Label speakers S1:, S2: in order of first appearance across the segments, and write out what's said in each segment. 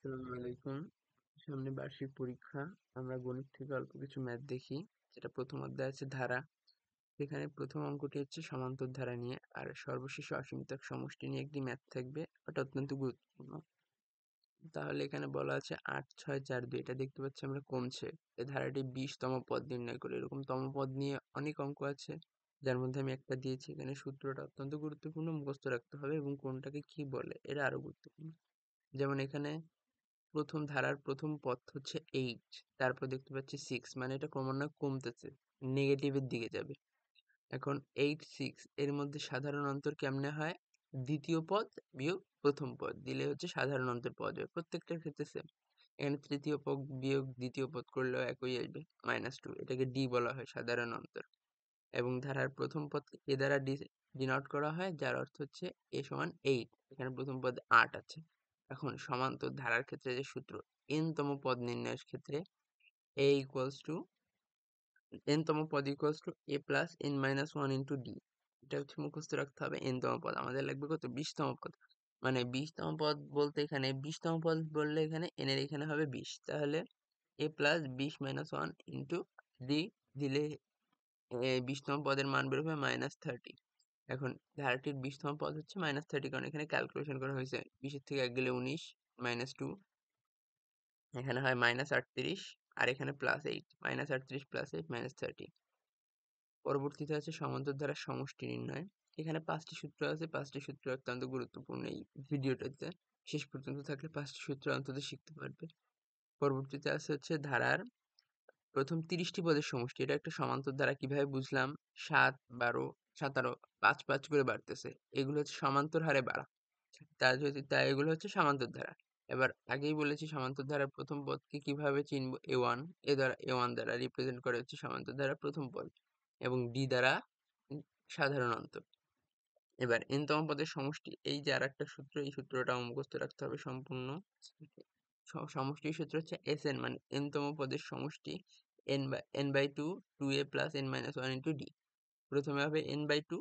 S1: আসসালামু আলাইকুম। সামনে বার্ষিক পরীক্ষা। আমরা গণিত থেকে অল্প কিছু ম্যাথ দেখি। যেটা প্রথম অধ্যায় আছে ধারা। এখানে প্রথম অঙ্কটি হচ্ছে সমান্তর ধারা নিয়ে, আর সর্বশেষে অসীমতার সমষ্টি নিয়ে একটি ম্যাথ থাকবে। ওটা অত্যন্ত গুরুত্বপূর্ণ। তাহলে এখানে বলা আছে 8, 6, 4, 2। এটা দেখতে পাচ্ছি আমরা কমছে। এই ধারাটি 20তম পদ নির্ণয় করে। এরকম তম পদ নিয়ে অনেক অঙ্ক আছে, যার মধ্যে আমি একটা দিয়েছি। এখানে সূত্রটা অত্যন্ত গুরুত্বপূর্ণ, মুখস্থ রাখতে হবে, এবং কোনটাকে কি বলে এটা আরো গুরুত্বপূর্ণ। যেমন এখানে প্রথম ধারার প্রথম পদ হচ্ছে 8, তারপর দেখতে পাচ্ছি 6, মানে এটা ক্রমান্বয়ে কমতেছে, নেগেটিভের দিকে যাবে। এখন 8, 6 এর মধ্যে সাধারণ অন্তর কেমনে হয়? দ্বিতীয় পদ বিয়োগ প্রথম পদ দিলে হচ্ছে সাধারণ অন্তর পাওয়া যাবে, প্রত্যেকটার ক্ষেত্রে সেম। এখানে তৃতীয় পদ বিয়োগ দ্বিতীয় পদ করলেও একই আসবে, -2। এটাকে ডি বলা হয়, সাধারণ অন্তর। এবং ধারার প্রথম পদকে এ দ্বারা ডিনোট করা হয়, যার অর্থ হচ্ছে a সমান 8। এখানে প্রথম পদ 8 আছে। এখন সমান্তর ধারার ক্ষেত্রে যে সূত্র, n-তম পদ নির্ণয়ের ক্ষেত্রে a ইকুয়ালস টু n-তম পদ equals to a plus n minus 1 into d। এটা হচ্ছে মুখস্থ রাখতে হবে। n-তম পদ আমাদের লাগবে কত? 20তম পদ। মানে 20তম পদ বলতে এখানে 20তম পদ বললে এখানে n এর এখানে হবে 20। তাহলে a plus 20 minus 1 into d দিলে 20তম পদের মান বের হবে -30। এখন ধারাটির 20তম পদ হচ্ছে -30, কারণ এখানে ক্যালকুলেশন করা হয়েছে। 20-এর থেকে 1 গেলে 19, -2, এখানে হয় -38, আর এখানে +8, -38 + 8 -30। পরবর্তীতে আছে সমান্তর ধারার সমষ্টি নির্ণয়। এখানে 5টি সূত্র আছে। 5টি সূত্র অত্যন্ত গুরুত্বপূর্ণ এই ভিডিওটাতে। শেষ পর্যন্ত থাকলে 5টি সূত্র অন্তত শিখতে পারবে। পরবর্তীতে আছে হচ্ছে ধারার প্রথম 30টি পদের সমষ্টি। এটা একটা সমান্তর ধারা। কিভাবে বুঝলাম? 7, 12, 17, 5 5 করে বাড়তেছে। এগুলো হচ্ছে সমান্তর হারে বাড়া। তাই এগুলো হচ্ছে সমান্তর ধারা। এবার আগেই বলেছি সমান্তর ধারার প্রথম পদকে কিভাবে চিনব? a1। a1 দ্বারা রিপ্রেজেন্ট করে হচ্ছে সমান্তর ধারার প্রথম পদ, এবং d দ্বারা সাধারণ অন্তর। এবার n-তম পদের সমষ্টি, এই যে আর একটা সূত্র, এই সূত্রটাও মুখস্থ রাখতে হবে সম্পূর্ণ। সমষ্টির সূত্র হচ্ছে Sn, মানে n-তম পদের সমষ্টি n/2 2a plus n minus 1 into d। প্রথমে হবে n/2,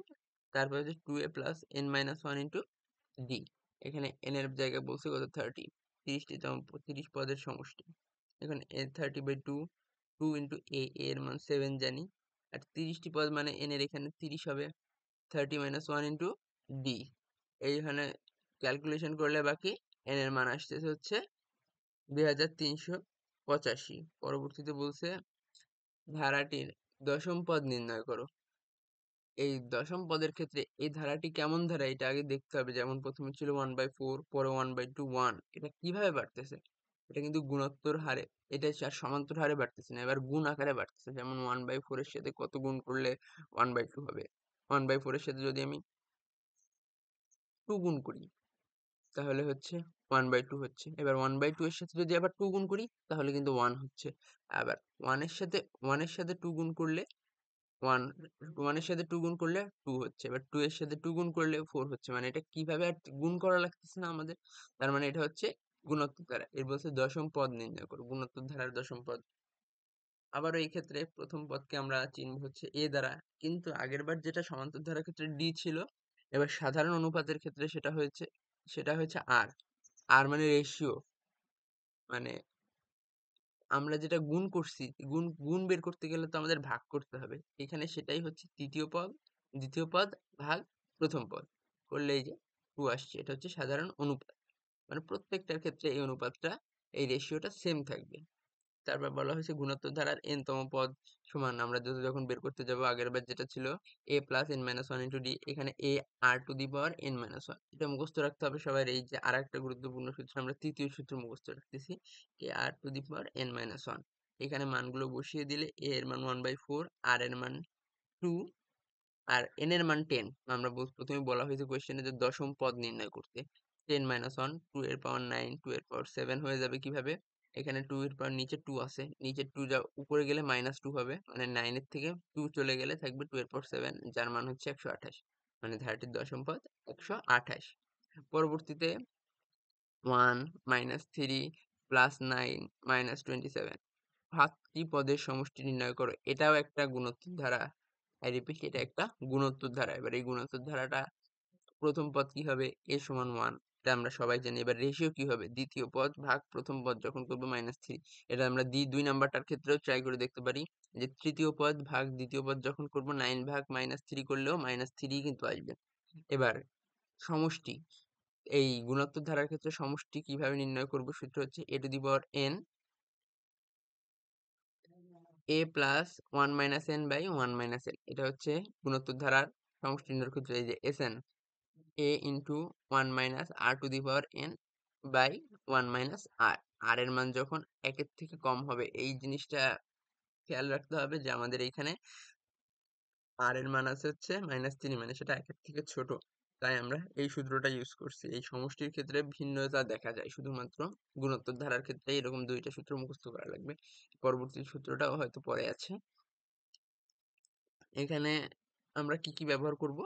S1: তারপর হচ্ছে 2a plus n minus 1 into d। এখানে n এর জায়গায় বলছে কত? 30। 30 পদের সমষ্টি। এখন a 30/2, 2 into a এর মান 7 জানি, আর 30টি পদ মানে n এর এখানে 30 হবে, 30 minus 1 into d। এইখানে ক্যালকুলেশন করলে বাকি n এর মান আসতেছে হচ্ছে 2385। পরবর্তীতে বলছে ধারাটির দশম পদ নির্ণয় করো। এই দশম পদের ক্ষেত্রে এই ধারাটি কেমন ধারা এটা আগে দেখতে হবে। যেমন প্রথমে ছিল 1/4, পরে 1/2, 1। এটা কিভাবে বাড়তেছে? এটা কিন্তু গুণোত্তর হারে, এটা আর সমান্তর হারে বাড়তেছে না, এবার গুণ আকারে বাড়তেছে। যেমন 1/4 এর সাথে কত গুণ করলে 1/2 হবে? 1/4 এর সাথে যদি আমি 2 গুণ করি তাহলে হচ্ছে 1/2 হচ্ছে। এবার 1/2 এর সাথে যদি আবার 2 গুণ করি তাহলে কিন্তু 1 হচ্ছে। আবার 1 এর সাথে 2 গুণ করলে 1, 1 এর সাথে 2 গুণ করলে 2 হচ্ছে। এবার 2 এর সাথে 2 গুণ করলে 4 হচ্ছে। মানে এটা কিভাবে আর গুণ করা লাগতেছে না আমাদের। তার মানে এটা হচ্ছে গুণোত্তর ধারা। এর বলছে দশম পদ নির্ণয় করো, গুণোত্তর ধারার দশম পদ। আবারও এই ক্ষেত্রে প্রথম পদকে আমরা চিনব হচ্ছে a দ্বারা, কিন্তু আগেরবার যেটা সমান্তর ধারার ক্ষেত্রে d ছিল, এবার সাধারণ অনুপাতের ক্ষেত্রে সেটা হচ্ছে r। আর মানে রেশিও, মানে আমরা যেটা গুণ করছি, গুণ গুণ বের করতে গেলে তো আমাদের ভাগ করতে হবে। এখানে সেটাই হচ্ছে তৃতীয় পদ, দ্বিতীয় পদ ভাগ প্রথম পদ করলে এই যে 2 আসছে। এটা হচ্ছে সাধারণ অনুপাত, মানে প্রত্যেকটার ক্ষেত্রে এই অনুপাতটা, এই রেশিওটা সেম থাকবে। তারপর বলা হয়েছে গুণোত্তর ধারার n-তম পদ সমান, আমরা যখন বের করতে যাব আগেরবার যেটা ছিল a plus n minus 1 into d, এখানে a r to the power n minus 1। এটা মুখস্থ রাখতে হবে সবার। এই যে আর একটা গুরুত্বপূর্ণ সূত্র, আমরা তৃতীয় সূত্র মুখস্থ রাখতেছি, a r to the power n minus 1। এখানে মানগুলো বসিয়ে দিলে a এর মান 1/4, r এর মান 2, আর n এর মান 10। আমরা প্রথমে বলা হয়েছে কোয়েশ্চেনে যে দশম পদ নির্ণয় করতে। 10 minus 1, 2 এর পাওয়ার 9, 2 এর পাওয়ার 7 হয়ে যাবে কিভাবে? এখানে 2 এর পাওয়ার নিচে 2 আছে, নিচে 2 যা উপরে গেলে -2 হবে, মানে 9 এর থেকে 2 চলে গেলে থাকবে 2 এর পাওয়ার 7, যার মান হচ্ছে 128। মানে ধারাটির দশম পদ 128। পরবর্তীতে 1 -3 +9 -27, 7টি পদের সমষ্টি নির্ণয় করো। এটাও একটা গুণোত্তর ধারা। আই রিপিট, এটা একটা গুণোত্তর ধারা। এবার এই গুণোত্তর ধারাটা প্রথম পদ কি হবে? a সমান 1, এটা আমরা সবাই জানি। এবার রেশিও কি হবে? দ্বিতীয় পদ ভাগ প্রথম পদ যখন করব -3, এটা আমরা 2 নাম্বারটার ক্ষেত্রেও ট্রাই করে দেখতে পারি। যে তৃতীয় পদ ভাগ দ্বিতীয় পদ যখন করব 9 ভাগ -3 করলেও -3 কিন্তু আসবে। এবার সমষ্টি, এই গুণোত্তর ধারার ক্ষেত্রে সমষ্টি কিভাবে নির্ণয় করব? সূত্র হচ্ছে a to the power n a plus 1 minus n by 1 minus n, এটা হচ্ছে গুণোত্তর ধারার সমষ্টি নির্ণয়ের ক্ষেত্রে এই যে Sn a into 1 minus r to the power n by 1 minus r। r এর মান যখন 1 এর থেকে কম হবে, এই জিনিসটা খেয়াল রাখতে হবে যে আমাদের এইখানে r এর মান আছে হচ্ছে -3, মানে সেটা 1 এর থেকে ছোট। তাই আমরা এই সূত্রটা ইউজ করছি। এই সমষ্টির ক্ষেত্রে ভিন্নতা দেখা যায়, শুধুমাত্র গুণোত্তর ধারার ক্ষেত্রে এরকম 2টা সূত্র মুখস্থ করা লাগবে। পরবর্তী সূত্রটাও হয়তো পরে আছে। এখানে আমরা কি ব্যবহার করব?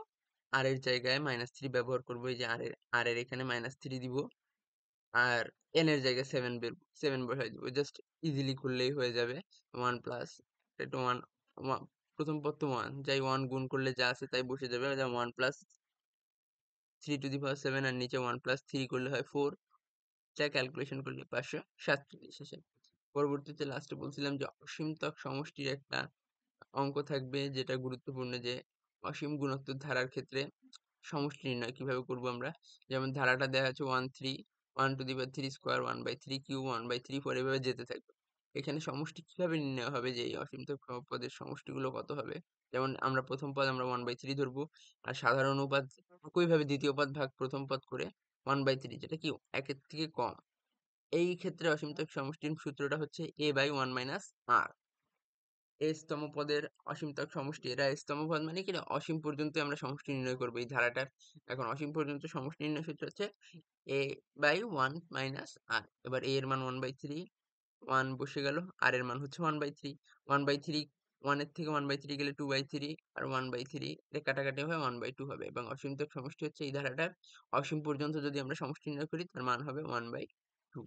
S1: r এর জায়গায় -3 ব্যবহার করব। এই যে r এর এখানে -3 দিব, আর n এর জায়গায় 7 বসাই দিব। জাস্ট ইজিলি করলেই হয়ে যাবে। 1 প্লাস এটা 1, প্রথম পদ তো 1, যাই 1 গুণ করলে যা আছে তাই বসে যাবে। 1 প্লাস 3 টু দি পাওয়ার 7, আর নিচে 1 প্লাস 3 করলে হয় 4, যা ক্যালকুলেশন করলে 547 আসে। পরবর্তীতে লাস্টে বলছিলাম যে অসীমতক সমষ্টির একটা অঙ্ক থাকবে, যেটা গুরুত্বপূর্ণ, যে অসীম গুণোত্তর ধারার ক্ষেত্রে সমষ্টি নির্ণয় কিভাবে করব আমরা। যেমন ধারাটা দেওয়া আছে 1 3, 1 two the power 3 square, 1/3 cube, 1/3 4, এভাবে যেতে থাকবে। এখানে সমষ্টি কিভাবে নির্ণয় হবে, যে এই অসীমতক পদের সমষ্টিগুলো কত হবে। যেমন আমরা প্রথম পদ আমরা 1/3 ধরবো, আর সাধারণ উপাদ একইভাবে দ্বিতীয় পদ ভাগ প্রথম পদ করে 1/3, যেটা কি 1 এর থেকে কম। এই ক্ষেত্রে অসীমতক সমষ্টির সূত্রটা হচ্ছে a বাই 1 মাইনাস r। তম পদের অসীমতক সমষ্টি, এটা তম পদ মানে কি, অসীম পর্যন্ত আমরা সমষ্টি নির্ণয় করবো এই ধারাটার। এখন অসীম পর্যন্ত সমষ্টি নির্ণয় সূত্র হচ্ছে a বাই 1 মাইনাস r। এবার a এর মান 1/3, 1 বসে গেল, r এর মান হচ্ছে 1/3, 1/3, 1 এর থেকে 1/3 গেলে 2/3, আর 1/3 এটা কাটাকাটি হয়ে 1/2 হবে। এবং অসীমতক সমষ্টি হচ্ছে এই ধারাটার অসীম পর্যন্ত যদি আমরা সমষ্টি নির্ণয় করি, তার মান হবে 1/2।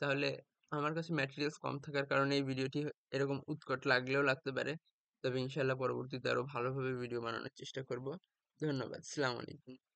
S1: তাহলে আমার কাছে ম্যাটেরিয়ালস কম থাকার কারণে এই ভিডিওটি এরকম উৎকট লাগলেও লাগতে পারে। তবে ইনশাল্লাহ পরবর্তীতে আরো ভালোভাবে ভিডিও বানানোর চেষ্টা করব। ধন্যবাদ। আসসালামু আলাইকুম।